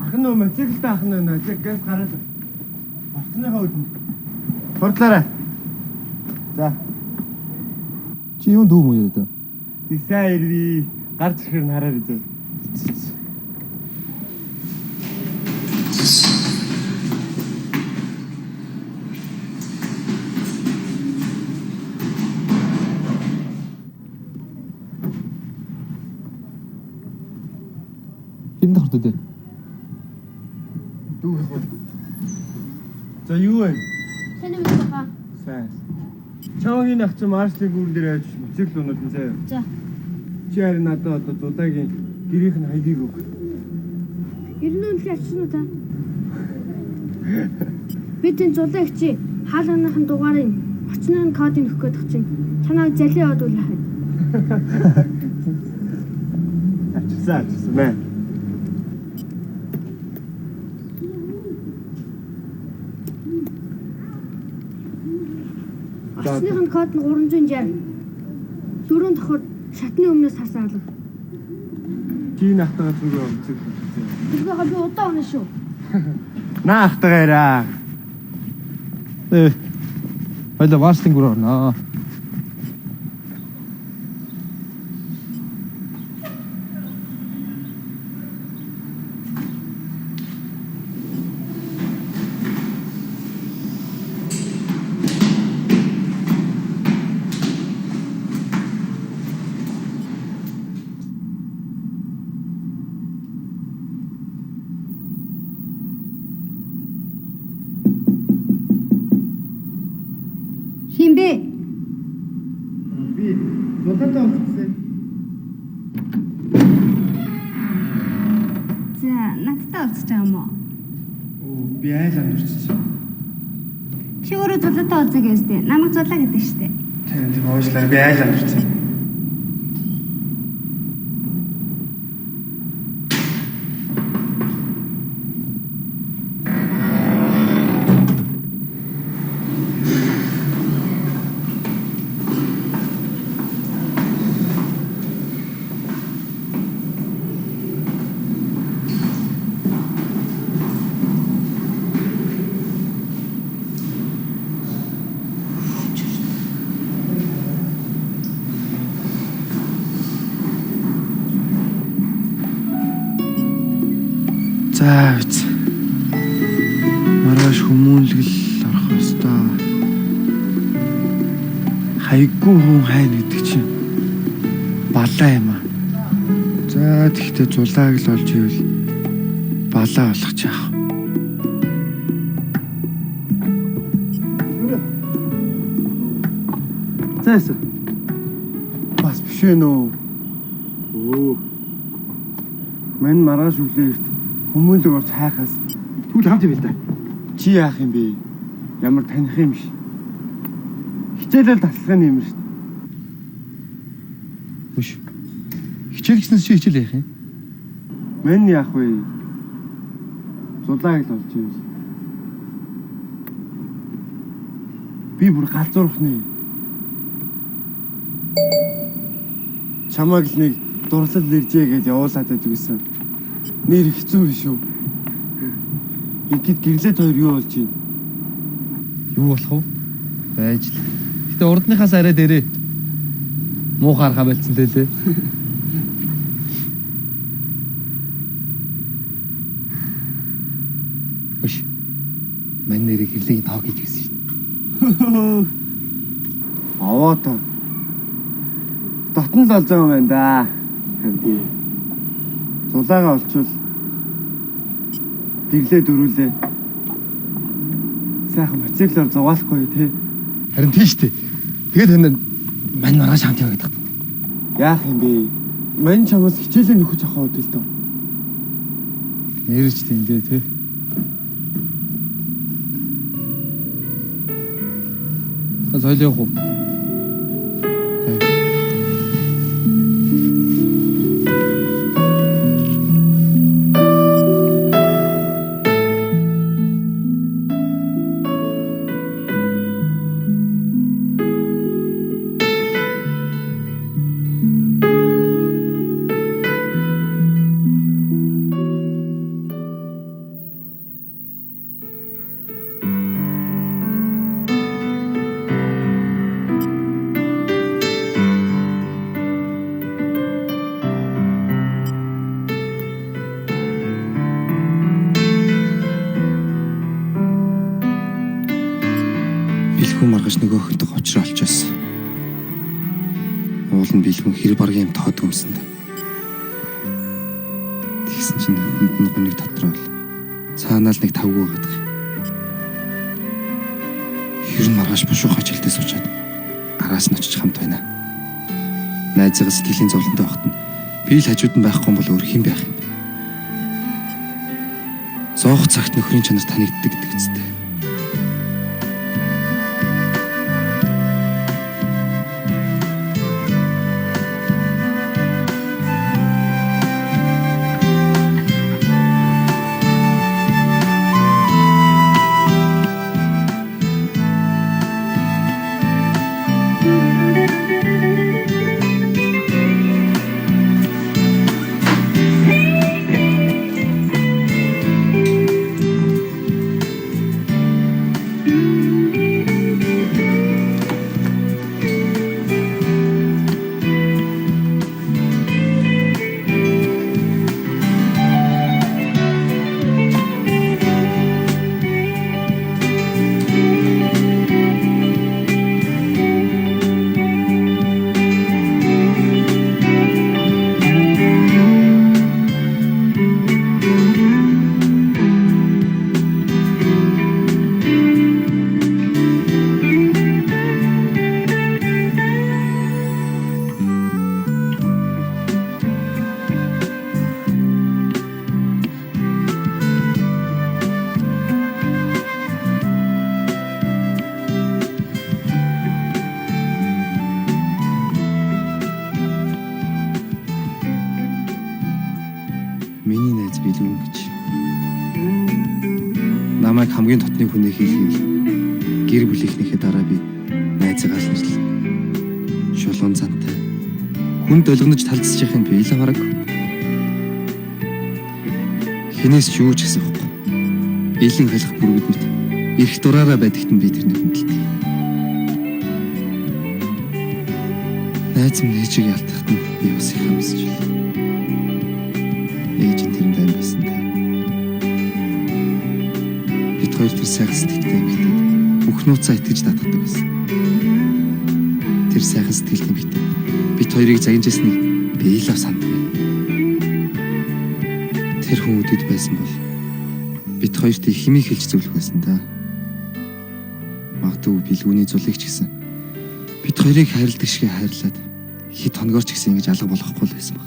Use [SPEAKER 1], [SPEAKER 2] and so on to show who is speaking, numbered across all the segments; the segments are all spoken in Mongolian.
[SPEAKER 1] Ахын нөө мотоциклтай ахын нөө газ гараад багцныхаа үдэнд хурдлаарай. За.
[SPEAKER 2] Чи юу дүү мүү яриад?
[SPEAKER 1] Сайн ирвээ. Гарч ирэхээр нь хараад үзье.
[SPEAKER 2] Энд хурдтай.
[SPEAKER 1] Дүү хөө. За юу вэ?
[SPEAKER 3] Сайн юм байна.
[SPEAKER 1] Сайн. Чамгийн ах чи маршлын гүрэн дээр яаж мотоцикл унаад нь заяа.
[SPEAKER 3] За.
[SPEAKER 1] Чи харин надад одоо зудагийн гэрийнх нь хаягийг өг.
[SPEAKER 3] Ер нь л ачсан уу та? Би тэн зулаа их чи хаалганыхын дугаарыг очны кодыг өгөх гээд чинь чанаа залуу яваад үл хаа.
[SPEAKER 1] Ачсан мэ.
[SPEAKER 3] Очныхын код нь 360. Дөрөв давхар шатны өмнөөс харсан алга.
[SPEAKER 1] Чи нахтагаа зүгээр өмцөг.
[SPEAKER 3] Тэргээ би удаа унаа шүү.
[SPEAKER 1] Наахтагаараа.
[SPEAKER 2] Хоёул маршлын гүр орно.
[SPEAKER 3] Хин бэ?
[SPEAKER 1] Би зулаатай болчихсон.
[SPEAKER 3] За, надтай уулзч байгаа юм уу?
[SPEAKER 1] Оо, би айл амарч.
[SPEAKER 3] Чи өөрөө зулаатай уулзах юм шүү дээ. Намайг зулаа гэдэг шүү дээ.
[SPEAKER 1] Тийм уушлаа би айл амарч. За үз. Маргааш хүмүүнлэгэл орох ёстой. Хайггүй хүн хайна гэдэг чинь балаа юм аа. За тэгтээ зулааг л олж ивэл балаа болох ч яах. Зайс. Бас биш вэ нөө. Оо. Мэн маргааш өглөө хүмүүнлэг орж хайхаас түл хамт ивэл та. Чи яах юм бэ? Ямар таних юм ш. Хичээлэл таслахын юм ш.
[SPEAKER 2] Үш. Хичээлгчнээс чи хичээл яах юм?
[SPEAKER 1] Мэн яах вэ? Зулааг л олж ивэл. Би бүр галзуурах нэ. Чамаг л нэг дурлал нэржээ гэж явуулаад байдаг гэсэн. Нэр хэцүү биш үү? Ингээд гэрлээд хоёр юу болж байна?
[SPEAKER 2] Юу болох вэ? Байж л. Гэтэ урдныхаас арай дээрээ. Муу харахаа болцсон тэлээ. Үш. Мань нэрийг хэрлийг тоог хийж гисэн шин.
[SPEAKER 1] Аваа Мото. Дотн л болж байгаа юм байна да. Хамби. Зулаагаа олчвол гэрлээ дөрүүлээ. Сайхан моциклоор зугаалахгүй тий.
[SPEAKER 2] Харин тийш тий. Тэгээд энэ мань маргааш хамт яваад байгаа.
[SPEAKER 1] Яах юм бэ? Мань чамаас хичээлээ нөхөж авах үед л дөө.
[SPEAKER 2] Нэрч тиймдээ тий. Соёл явах уу?
[SPEAKER 4] Бэлгүүн маргаж нөгөөхөд учраа олчоос. Уул нь бэлгүүн хэр баргийн юм тоод өмсөнд. Тэгсэн чинь хүнд нь гоныг дотроо л цаанаа л нэг тавгүй гадаг. Хэр нь маргааш бушуух ажилтаа суучаад араас нь очиж хамт байна. Найзгаа сэтгэлийн зовлонтой байхад нь би л хажууд нь байхгүй бол өөр хэн байх юм бэ? Зоох цагт нөхрийн чанар танигддаг гэдэг үстэй. Миний найз Бэлгүүн гэж. Намайг хамгийн дотны хүнээ хийлгэв. Гэр бүлийнхнийхээ дараа би найзгаа л нэрлээ. Шулуун зантай. Хүн долгонож талцчих юм би л хараг. Хинээс ч юу ч асуухгүй. Илэн халах бүргэд мэт. Ирэх дураараа байдагт нь би тэрнийг хүндэлдэг. Найз минь ээжийг ялтахт нь би бас их хамсаж байна. Ээж нь тэрэнд амьсан та. Бид хоёр тэр сайхан сэтгэлтэй эмэгтэй. Бүх нууцаа итгэж татдаг байсан. Тэр сайхан сэтгэлтэй эмэгтэй. Бид хоёрыг загинжсэнийг би л санддаг. Тэр хүн үдэд байсан бол бид хоёрт их хэмээх хэлж зөвлөх байсан та. Магадгүй Бэлгүүний зулыг ч гэсэн бид хоёрыг хайрладаг шиг хайрлаад хэд хоногор ч гэсэн ингэж алга болохгүй л байсан баг.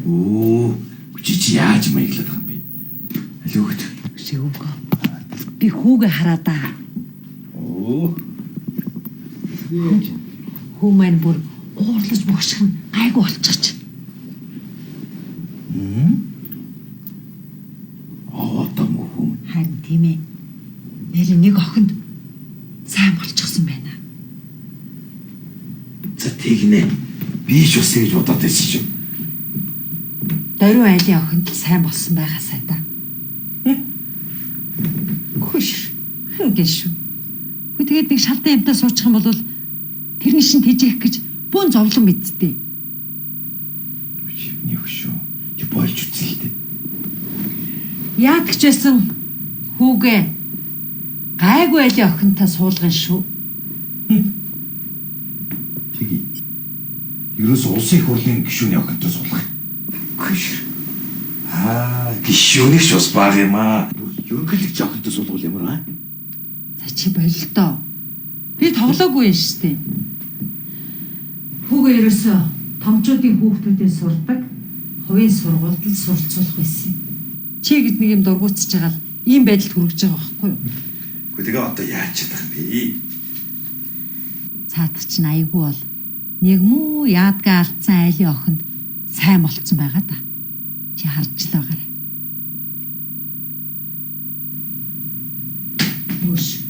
[SPEAKER 5] Оо, чи яаж маяглаад байгаа юм бэ? Алиогт.
[SPEAKER 6] Шивгөө. Би хүүгээ хараа да.
[SPEAKER 5] Оо.
[SPEAKER 6] Хүү маань бүр уурлаж боших нь гайгүй болчихч.
[SPEAKER 5] Одоо мөн.
[SPEAKER 6] Харин тийм ээ. Нэр нэг охинд сайн болчихсон байна.
[SPEAKER 5] За тэгнэ. Би ч бас ингэж бодоод байсан шүү.
[SPEAKER 6] Даруй айлын охинд сайн болсон байгаа сайда. Хүш. Хингээ шүү. Хөө тэгээд нэг шалдан юмтай суучих юм бол тэрний шин тэжээх гэж бүүн зовлон мэдтээ.
[SPEAKER 5] Чиний хөшөө. Чи болж үзэлтэй.
[SPEAKER 6] Яг ч байсан хүүгээ гайгүй айлын охинтой суулган шүү.
[SPEAKER 5] Тэгье. Ерөөс улсын их хурлын гишүүний охинтой суулгах. Хүш. Гишүүнийг ч бас баг юм аа. Ерөнхийлөгч охинтой суулгуул юм аа.
[SPEAKER 6] За чи бололтоо. Би тоглоогүй юм шүү дээ. Хүүгээ ерөөсөө томчуудын хүүхдүүдээ сурдаг, хувийн сургуульд л суралцуулах байсан юм. Чи гэд нэг юм дургуутсаж байгаа л ийм байдалд хүрэж байгаа байхгүй юу?
[SPEAKER 5] Гэхдээ тэгээ одоо яаж чадах юм бэ?
[SPEAKER 6] Цаатах чинь айгүй бол нэг муу яадгаа алдсан айлын охинд сайн болцсон байгаа да. Чи харж л байгаарай. Үш.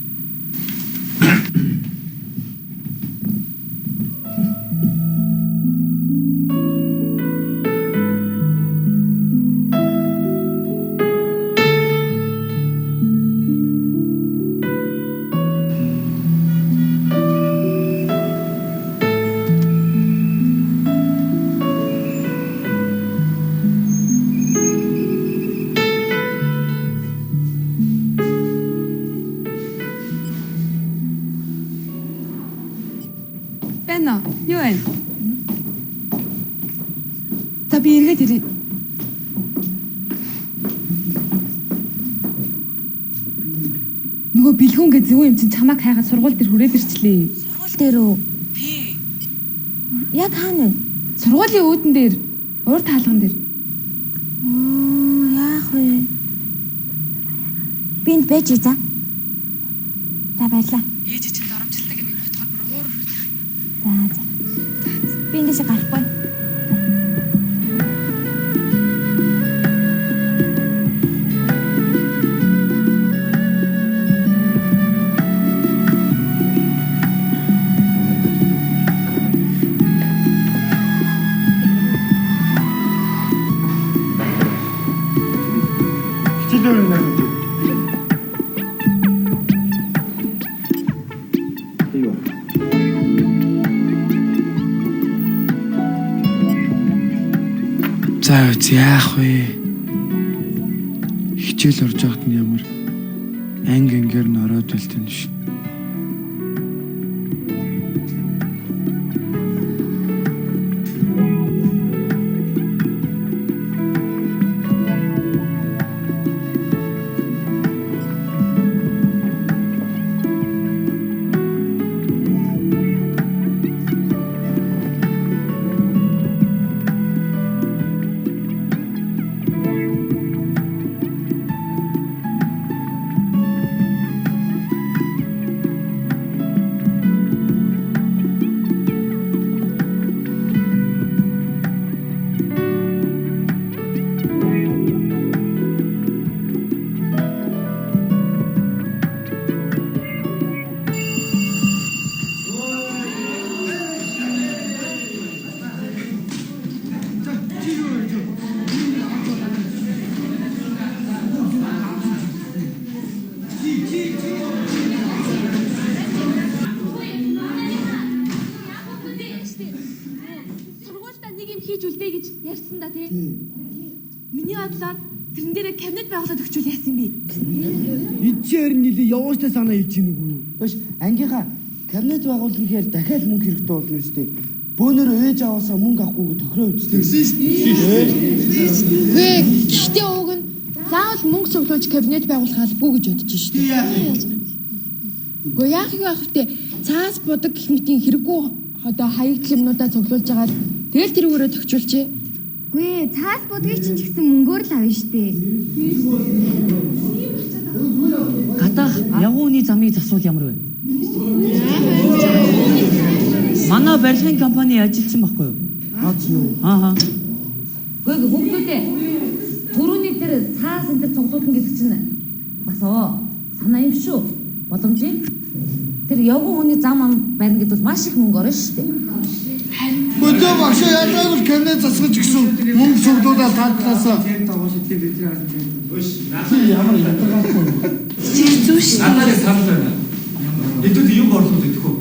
[SPEAKER 7] Бэнэ. Юу вэ? За би эргээд ирээ. Нөгөө бэлгүүн гэж зөв юм чинь чамайг хайгаад сургууль дээр хүрээд ирчлээ.
[SPEAKER 8] Сургууль дээр үү?
[SPEAKER 7] Тий.
[SPEAKER 8] Яг хаана вэ?
[SPEAKER 7] Сургуулийн үүдэн дээр, урд хаалган дээр.
[SPEAKER 8] Яах вэ? Би энд байж за. За баярлаа.
[SPEAKER 7] Ээж чинь доромжилдаг юм ботхоор бүр өөр хөрлөх юм.
[SPEAKER 8] За. Би эндээс гарахгүй.
[SPEAKER 1] Хичээлээр нэр үү? Юу?
[SPEAKER 4] За яах вэ? Хичээл орж явахт нь ямар анги ангиар нь ороод байлтэн ш.
[SPEAKER 7] Сургуультай нэг юм хийж үлдээ гэж ярьсан да тий. Миний бодлоор тэрэн дээрээ кабинет байгуулад өгчүүл яасан юм бэ?
[SPEAKER 9] Ичээр нилээ явууштай санаа хэлж гин үгүй юу? Биш ангийнхаа кабинет байгуулахаар дахиад мөнгө хэрэгтэй болно үстэй. Бөөнөр ээж аваасаа мөнгө авахгүйг тохироо үзлээ.
[SPEAKER 7] Гээ гэхдээ ууг нь заавал мөнгө цуглуулж кабинет байгуулах албагүй гэж бодож шүү дээ. Гэхдээ яах юм бэ хэ? Цаас будаг гэх мэтийн хэрэггүй одоо хаягдл юмнуудаа цуглуулж байгаа. Тэгэл тэрүүгээрээ тохижуулчээ.
[SPEAKER 3] Гүй цаас будгийг чинь ч гэсэн мөнгөөр л авна штэ.
[SPEAKER 6] Гадаах явууны замыг засвал ямар вэ? Манай барилгын компани ажилласан байхгүй юу? Аа. Гэхдээ хүүхдүүдээ түрүүний дээр цаас энэ цуглуулна гэдэг чинь бас Асоо. Санаа юм шүү. Боломжийг тэр явган хүний зам ам барина гэдвэл маш их мөнгө орно шүү дээ.
[SPEAKER 9] Өдөө багш яагаад кэнэ засгаж гисэн мөнгө цуглуулаад таатаасаа. Ямар ятгаагүй.
[SPEAKER 7] Чи зүүш.
[SPEAKER 2] Надад санал байна. Эдүүд юм борлуулах гэдэг хөө.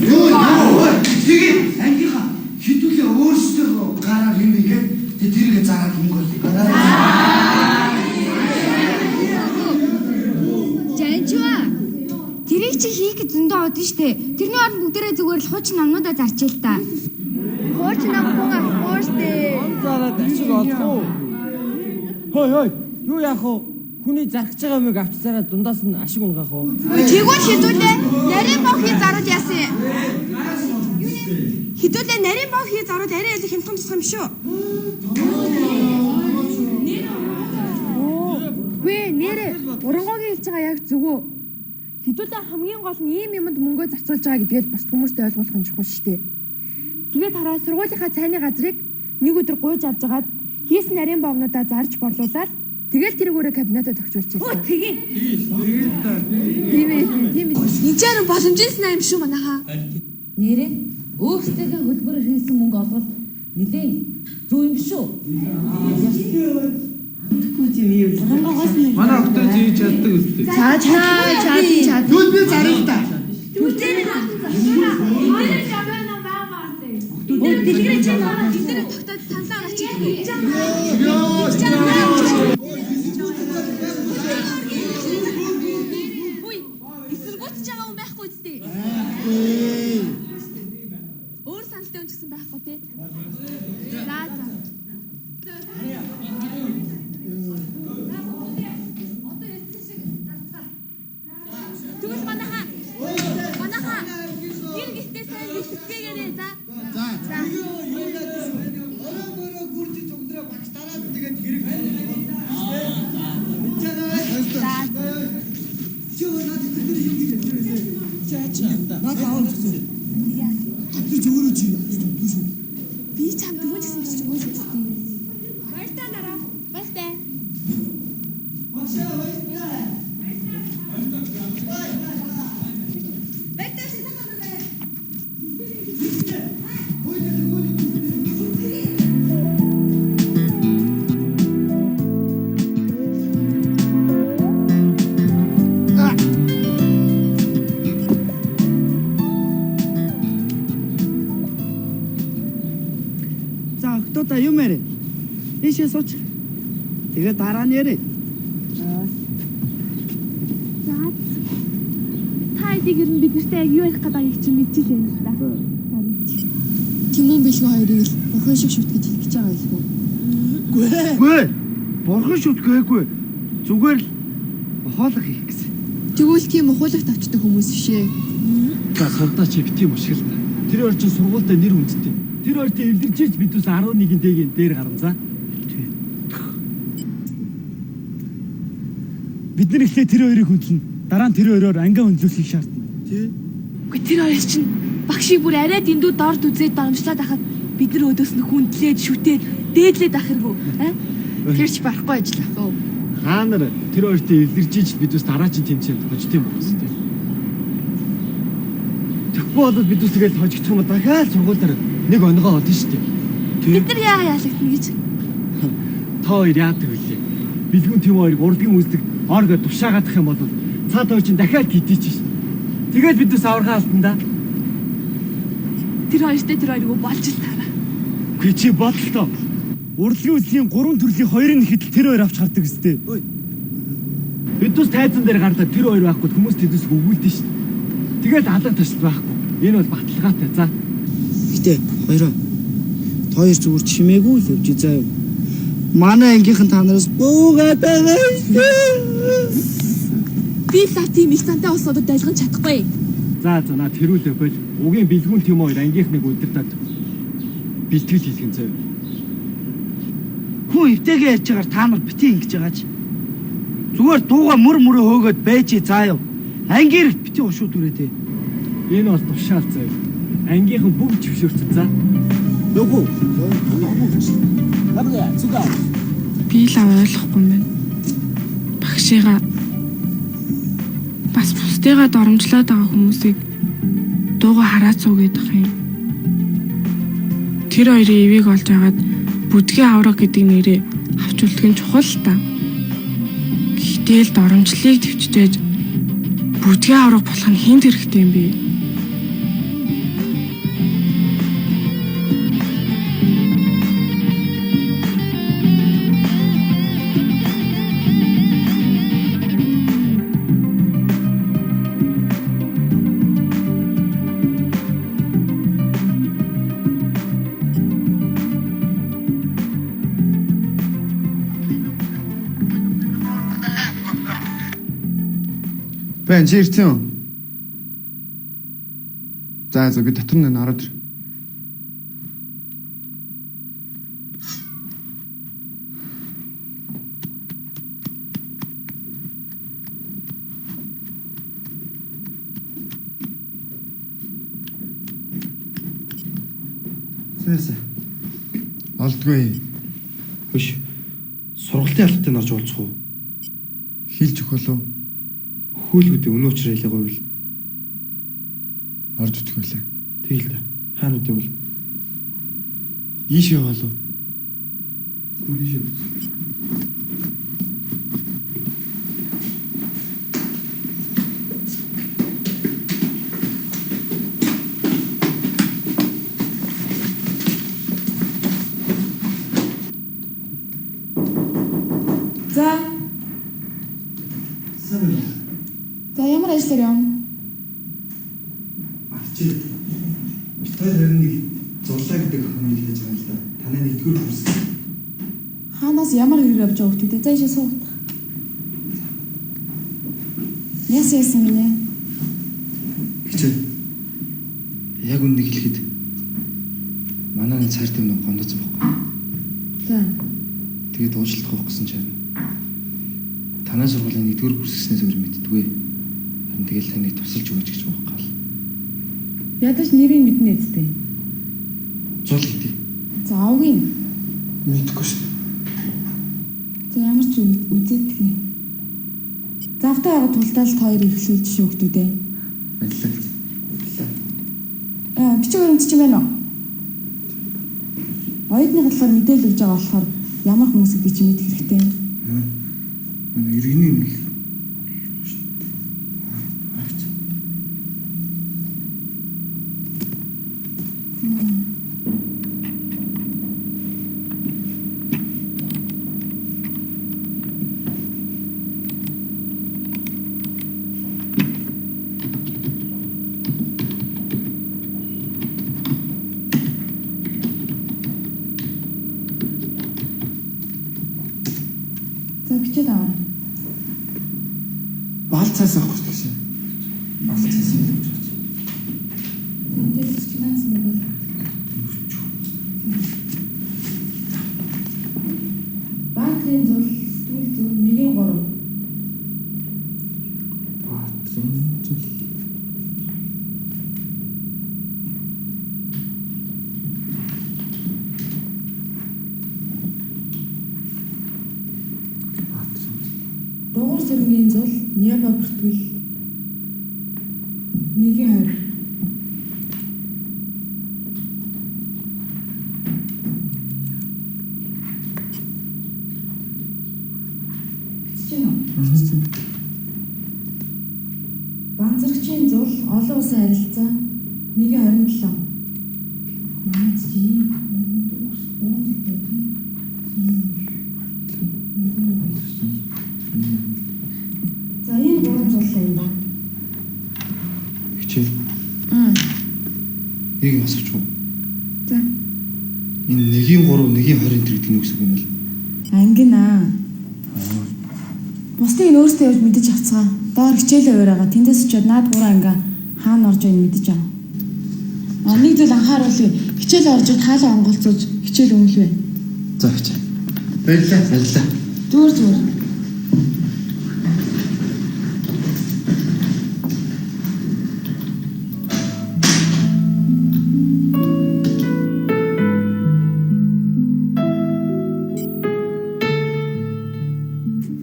[SPEAKER 9] Юу тэгээ ангийнхаа хитүүлээ өөрсдөө гараар юм игээд тэргээ зараад мөнгө олъё.
[SPEAKER 3] Жанчва. Тэрийг чи хийх гэж зөндөө одсон штэ. Тэрний оронд бүгдээрээ зүгээр л хуучин намнуудаа зарчил та. Хуучин нам хүн авахгүй штэ.
[SPEAKER 1] Зараад ашиг олох уу? Хой. Юу яах вэ? Хүний зарах байгаа юмыг авч зараад дундаас нь ашиг унгаах уу?
[SPEAKER 7] Тэгвэл хідүүлээ нарийн бог хий зарууд яасан. Хідүүлээ нарийн бог хий зарууд арай илүү хямдхан тусах юм шүү.
[SPEAKER 3] Гүй нэрэ урангоогийн хэлж байгаа яг зүг үү? Хэдүүлээ хамгийн гол нь ийм юмд мөнгөө зарцуулж байгаа гэдгийг бас хүмүүстээ ойлгуулах нь чухал шүү дээ. Тэгээд хараа сургуулийнхаа цайны газрыг нэг өдөр гуйж авч агаад хийсэн нарийн бовнуудаа зарж борлуулаад тэгэл тэрийг өөрөө кабинетад төгчүүлж ирсэн. Оо тэгээ. Тийм ээ.
[SPEAKER 7] Энд чинь боломжтой юм шүү манайхаа.
[SPEAKER 6] Нэрэ өөрсдөө хөлбөрөөр хийсэн мөнгө олгол нэлээд зөв юм шүү.
[SPEAKER 2] Манай охтой зээж чаддаг үстэй.
[SPEAKER 7] Чаад.
[SPEAKER 9] Юу би зарах та.
[SPEAKER 7] Дэлгэрээ чи манай тэдний тогтоод саналаа гарч Хүй, эсэргүүцэж байгаа хүн байхгүй үстэй. Өөр саналтай хүн ч гэсэн байхгүй тий. За. Тэгвэл манайхаа. Гэр гихтээ сайн бэлтгээгээрээ за. Би чам дөрөв гэсэн бичиж өгөөч үстэй. Баяртай нараа. Баяртай.
[SPEAKER 9] За октота юм ярэ. Ийшээ сууч. Тэгээ дараа нь ярэ.
[SPEAKER 3] За. Та эдийг ер нь бид нартай яг юу ярих гэдэг яг чинь мэдчихлээ юм л да.
[SPEAKER 7] Тимон бэлгүй хоёрыг л бурхан шиг шүтгэж хэлж байгаа юм уу?
[SPEAKER 9] Гүй. Бурхан шүтгээгүй. Зүгээр л ухаалаг хийх гэсэн.
[SPEAKER 7] Тэгвэл тийм ухуулагт авчдаг хүмүүс бишээ.
[SPEAKER 1] За сурдаа чи бити юм шиг л та. Тэр хоёр чинь сургуультай нэр хүндтэй. Тэр хоёрт эвлэрчээж бидүүс 11-ийн дэгийн дээр гарна за. Бид нар ихлэ тэр хоёрыг хөдлөн. Дараа нь тэр хоёроор ангиа хөндлүүлэхийг шаардна. Тий.
[SPEAKER 7] Үгүй тэр хоёр чинь багшийг бүр арай дэндүү дорд үзээд дарамжлаад ахад бид нар өдөөс нь хүндлээд шүтээд дээдлээд ах хэрэггүй. Тэр ч барахгүй ажиллах уу?
[SPEAKER 1] Хаа нар тэр хоёрт эвлэрчээж бидүүс дараагийн тэмцээнд хожд юм байна үстэй. Тэгэхгүй бол бидүүс тэгэл хожигдох юм дахиад сургуулиар нэг онгоо олно шүү дээ.
[SPEAKER 7] Бид нар яагаад яалагдана гэж?
[SPEAKER 1] Та хоёр яадаг вүлээ? Бэлгүүн тийм хоёрыг урдгийн үздэг орго тушаагаадах юм бол цаад хоёр чинь дахиад гидэж шин. Тэгээд бидээс аваргаа алтан да.
[SPEAKER 7] Тэр хоёртой тэр хоёрыг болж л таараа.
[SPEAKER 1] Гүй чи бодлоо. Урлагийн үзлийн 3 төрлийн 2-ын ихэд тэр хоёр авч гардаг өстэй. Бидээс тайзан дээр гарлаа тэр хоёр байхгүй хүмүүс тэдэс өгүүлдэж шин. Тэгээд алга ташил байхгүй. Энэ бол баталгаатай за.
[SPEAKER 9] Гэтэ хоёроо. Хоёр зүгээр чимээгүй л явж заа юу. Манай ангийнхан та нараас буугаад байгаа.
[SPEAKER 7] Би л тийм их цантай усуудад дайлган чадахгүй.
[SPEAKER 1] За наа тэрүүлээ бол угийн бэлгүүн тийм хоёр ангийнхныг өдөртөд бэлтгэл хийлгэн заяа.
[SPEAKER 9] Хүн өвтэйгээ ярьж байгаа та нар бити ингэж байгаач. Зүгээр дууга мөрөө хөөгөөд байж заа юу. Ангийнх бити ушуу дүрээ.
[SPEAKER 1] Энэ бол тушаал заяа. Ангийнхан бүгд зөвшөөрсөн за.
[SPEAKER 9] Нөгөө.
[SPEAKER 7] Би л ойлгохгүй юм байна. Багшигаа Бас бусдыгаа доромжлоод байгаа хүмүүсийг дуугаа хараад суугаад байгаа юм. Тэр хоёрын эвийг олж агаад бүдгийн авраг гэдэг нэрээ авч үлдэх нь чухал л та. Гэхдээ л доромжлыг төвчжээж бүдгийн авраг болох нь хинт хэрэгтэй юм бэ?
[SPEAKER 1] Бэн чи ирсэн үү? За би дотор нь ороод ир. Сэсэ. Олдгүй.
[SPEAKER 9] Хөш. Сургалтын албатай орж уулзах уу?
[SPEAKER 1] Хилж өгөх үү?
[SPEAKER 9] Хөөлгүүдээ өнөө учраа хэлээ говьл.
[SPEAKER 1] Орж идэх байлаа.
[SPEAKER 9] Тэгэл да. Хаана үт юм бол?
[SPEAKER 1] Ийш яваа л уу?
[SPEAKER 9] Гүрийш.
[SPEAKER 7] За ямар ажлаар юм?
[SPEAKER 4] Чи битээр нэг зурлаа гэдэг охин хэлж байгаа л да. Танай нэгдүгээр курс.
[SPEAKER 7] Хаанаас ямар хэрэг авч байгаа хөтөдөө? За ишээ суух. Яасан гинэ?
[SPEAKER 4] Хичээ. Яг үннийг хэлэхэд манай нэг цаар дэвнэ гондоц байхгүй.
[SPEAKER 7] За.
[SPEAKER 4] Тэгээд уучлалт авах гэсэн чарна. Танай сургуулийн нэгдүгээр курс гэснээс өөр мэддэггүй. Харин тэгэл таныг тусалж өгөөч гэж боогоо л.
[SPEAKER 7] Ядаж нэрийг мэднэ үстэй.
[SPEAKER 4] Зул гэдэг.
[SPEAKER 7] За авгийн.
[SPEAKER 4] Мэдгүй шүү.
[SPEAKER 7] За ямар ч үзээдг юм. Завтай аваад тултаалт хоёр ихлүүлж шүүгдүүдээ.
[SPEAKER 4] Баярлалаа.
[SPEAKER 7] Бичиг баримт чи байна уу? Оюутны хадлаар мэдээлэл өгж байгаа болохоор ямар хүмүүсийг би чи мэдэх хэрэгтэй юм.
[SPEAKER 4] Иргэний нэг.
[SPEAKER 7] За бичээд аваа.
[SPEAKER 1] Балцаас авах гэсэн. Балцаас авах гэж.
[SPEAKER 7] Мэдээлэл чи наас мэдээ. Баатрын зул сэтгүүл зөв 1-3.
[SPEAKER 1] Баатрын зул.
[SPEAKER 7] Дугуйр сөрөнгийн зул Няба бүртгэл 1-20. Банзрагчийн зул олон улсын харилцаа 1-27. Наац чи За энэ гурван зул юм да.
[SPEAKER 4] Хичээл. Нэг юм асууч уу?
[SPEAKER 7] За.
[SPEAKER 4] Энэ 1-3, 1-20 гэдэг нь юу гэсэн юм бэ?
[SPEAKER 7] Ангинаа. Бусдыг нь өөртөө явж мэдэж авцгаа. Доор хичээлээ уурайгаа тэндээс очиод наад 3 анги хаана орж байгааг мэдэж ав. Нэг зүйл анхааруулъя. Хичээл орж ид хаалаа онголцож хичээл өнгөлвэ.
[SPEAKER 4] За хичээл. Баярлалаа. Баярлалаа.
[SPEAKER 7] Зүгээр.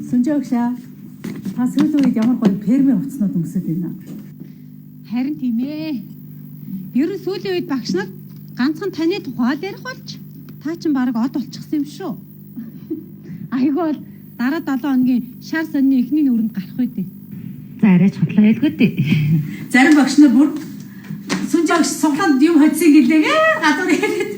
[SPEAKER 8] Сүнжээ өгшөө.
[SPEAKER 6] Та сүүлийн үед ямар гоё фермийн хувцснууд өмсөд байна.
[SPEAKER 10] Харин тийм ээ. Ер нь сүүлийн үед багш нар ганцхан таны тухай л ярих болж. Та ч баг од болчихсон юм шүү. Айгүй бол дараа 7 хоногийн шар сонины эхний нүрэнд гарах үедээ.
[SPEAKER 6] За арайч хотлоо хэлгүй дээ.
[SPEAKER 11] Зарим багш нар бүр сүнж багш суглаанд юм хоцсон гэлээгээ гадуур яриад.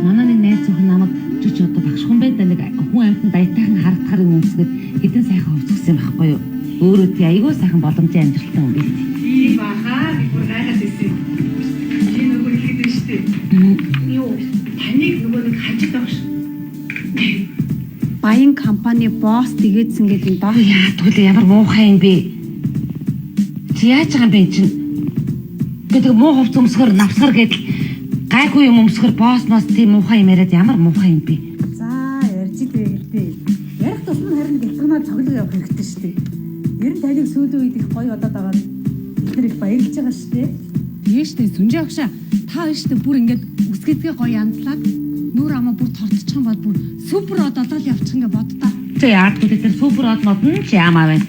[SPEAKER 6] Манай нэг найз зөвхөн намайг чөч одоо багш хүн байдаг нэг хүн амьтан дайтайхан харагдахаар юм өмсгöd хэдэн сайхан хувцсан юм байхгүй юу? Өөрөө тий айгүй сайхан боломжтой амжилттай юм биш.
[SPEAKER 11] Тийм бахаа би бүр гайхаад ирсэн. Би нөгөө хэлээд байна шүү дээ. Юу таныг нөгөө нэг хажид багш.
[SPEAKER 10] Баян компани босс тэгээдсэн гэдэг юм доо.
[SPEAKER 6] Тэгвэл ямар муухай юм бэ? Чи яаж байгаа юм бэ чинь? Гэдэг муу хувц өмсгөр навсгар гэдэг гайгүй юм өмсгөр боосноос тийм муухай юм яриад ямар муухай юм бэ?
[SPEAKER 10] За ярьж дээ гэлтэй. Ярих тусмаа харин гэлтгнаа цоглог явах хэрэгтэй шүү дээ. Ер нь таныг сүүлийн үед их гоё удаад байгаа нь бид нар их баярлж байгаа шүү дээ. Тэгээ шүү дээ сүнжээ агшаа. Та хоёр шүү дээ бүр ингээд үсгэдгээ гоё янзлаад нүүр амаа бүр тортчих юм бол бүр супер од олол явчих ингээ боддоо.
[SPEAKER 6] Тэ яадгүй тэр супер однод нь ч яамаа байна.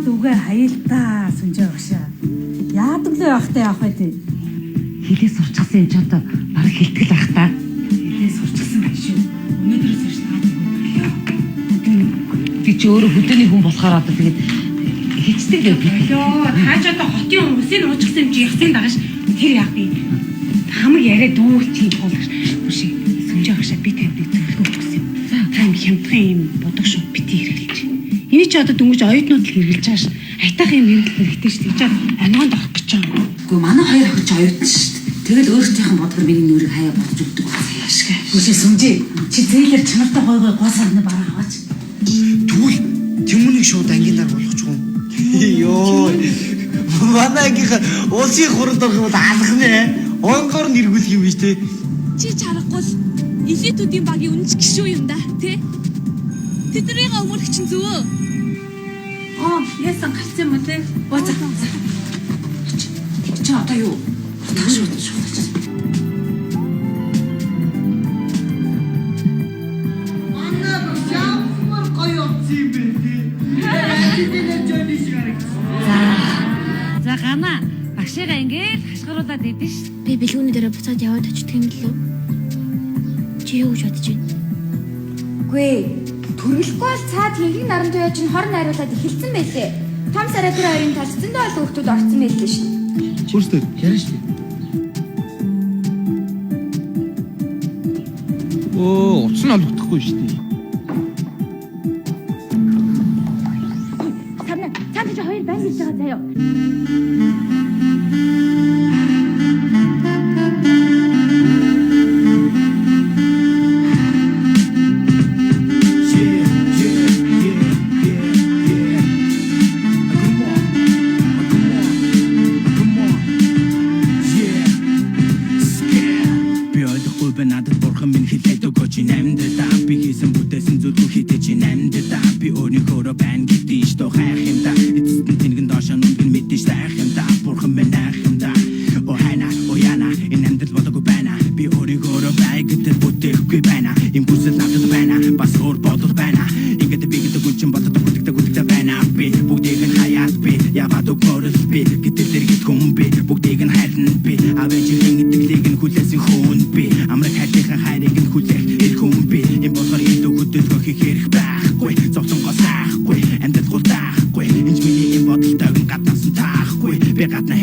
[SPEAKER 10] Дүгээ хайлтаа сүнжээ агшаа. Яадаг л явахтай явах бай тий.
[SPEAKER 6] Хилээ сурчсан юм ч одоо бараг хилтгэл ах та.
[SPEAKER 11] Хилээ сурчсан байх шүү. Өнөөдрөөс хойш таа.
[SPEAKER 6] Би ч өөрөө хөдөөний хүн болохоор одоо тэгээд хичдэг л би.
[SPEAKER 11] Йоо, тааж одоо хотын хүмүүсийн уучсан юм чи яхсын дагаш тэр яах вэ? Хамаг яриа дүүлчих юм болгош. Биш сүнжээ агшаа би тавьдаг зөвлөгөө өгсөн юм. Та юм хямдхан юм бодог шүү бити хэрэглэж. Эний чи одоо дөнгөж оюутнууд л хэрэглэж байгаа ш. Айтах юм хэрэглэх хэрэгтэй ш. Тэгж онгонд орох гэж байгаа.
[SPEAKER 6] Гэхдээ манай хоёр охин ч оюутан ш. Тэгэл өөрсдийнх нь бодгор миний нүрийг хаяа бодож өгдөг.
[SPEAKER 11] Яашгүй. Үгүй сүнжээ. Чи зээлэр чанартай гой гой гоосарны бараа аваач.
[SPEAKER 9] Тэгвэл Тэмүнийг шууд ангинаар болгоч юм. Йоо. Манай ангийнхаа улсын хуралд орох бол алах нэ. Онгоор нь эргүүлэх юм биш те.
[SPEAKER 7] Чи чарахгүй л элитүүдийн багийн үнэнч гişүү юм да, тий? Тэднийг өмөрөх чинь зөвөө.
[SPEAKER 11] Яасан гарсан юм те? Бооцоо. Чи одоо юу? Тааш бодож байна.
[SPEAKER 6] За гана багшигаа ингээд хашгируулаад идэв ш.
[SPEAKER 8] Би бэлгүүний дээр буцаад яваад очдөг юм лөө. Чи юу гэж бодож байна?
[SPEAKER 3] Үгүй төрөлхгүй бол цаад хинхин наран туяа чинь хор найруулад эхэлсэн байлээ. Том сарай тэр хоёрын талд зөндөө олон хүмүүс орсон байлээ шүү.
[SPEAKER 2] Өөртөө ярина шүү. Утас нь олгохгүй шүү дээ.
[SPEAKER 3] Цаана чи хоёр байн хийж байгаа заяа.
[SPEAKER 5] Би гадна